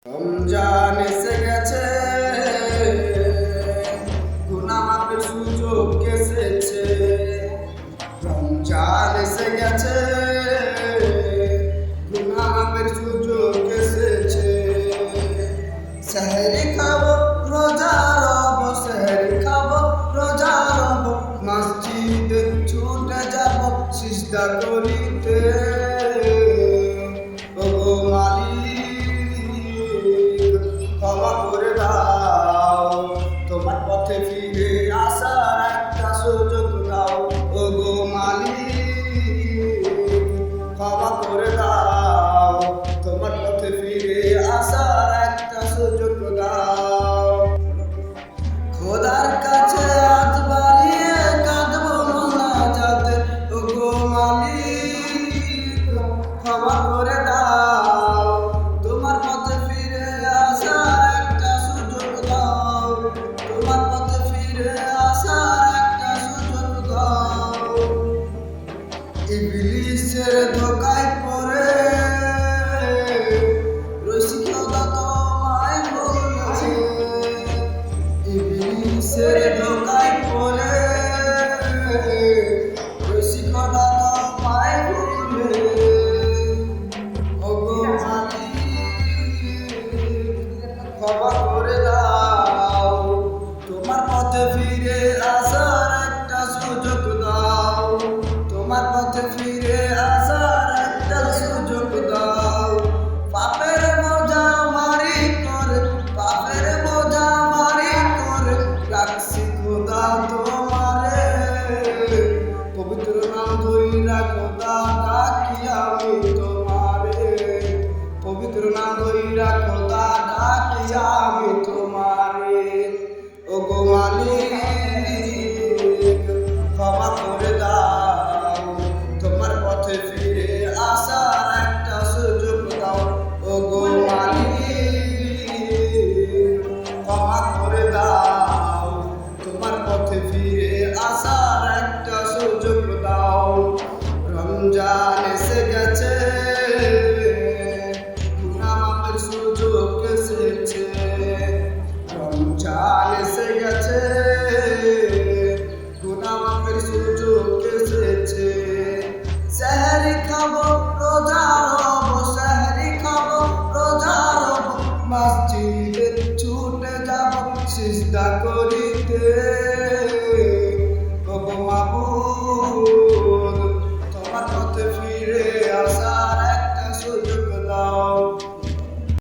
রমজান এসে গেছে, গুনাহ মাফের সুযোগ এসেছে। রমজান এসে গেছে, গুনাহ মাফের সুযোগ এসেছে। সেহরি খাবো রোজা রব, সেহরি খাবো রোজা রব, মসজিদে ছুটে যাব সিজদা করিতে। ওগো মালিক ক্ষমা করে দাও, তোমার পথে ফিরে আসার একটা সুযোগ দাও। ওগো মালিক ক্ষমা করে দাও, তোমার পথে ফিরে আসার একটা সুযোগ দাও। খোদার কাছে হাত বাড়িয়ে কাঁদবো মোনাজাতে, ওগো মালিক ক্ষমা করে দাও, তোমার পথে ফিরে আসার একটা সুযোগ দাও। তোমার পথে ফিরে আসার একটা সুযোগ দাও। ইবলিসের ধোঁকায় পড়ে রসিকতা তোমায় বলেছে। ইবলিসের ধোঁকায় পড়ে রসিকতা তোমায় বলে। ওগো মালিক ক্ষমা করে দাও, তোমার পথে ফিরে আসার একটা সুযোগ দাও। তোমার পথে ফিরে আসার একটা সুযোগ দাও। পাপের বোঝা ভারী করে, পাপের বোঝা ভারী করে রাখছি খোদা তোমারে। পবিত্র নাম ধইরা খোদা ডাকি আমি তোমারে, পবিত্র নাম ধইরা খোদা ডাকি আমি তোমারে। ওগো মালিক ক্ষমা করে দাও, তোমার পথে ফিরে আসার একটা সুযোগ দাও। ওগো মালিক ক্ষমা করে দাও, তোমার পথে ফিরে আসার একটা সুযোগ দাও। রমজান এসে গেছে, গুনাহ মাফের সুযোগ এসেছে। রমজান এসে গেছে, গুনাহ মাফের সুযোগ এসেছে। সেহরি খাবো রোজা রব, সেহরি খাবো রোজা রব, মসজিদে ছুটে যাব সিজদা করি।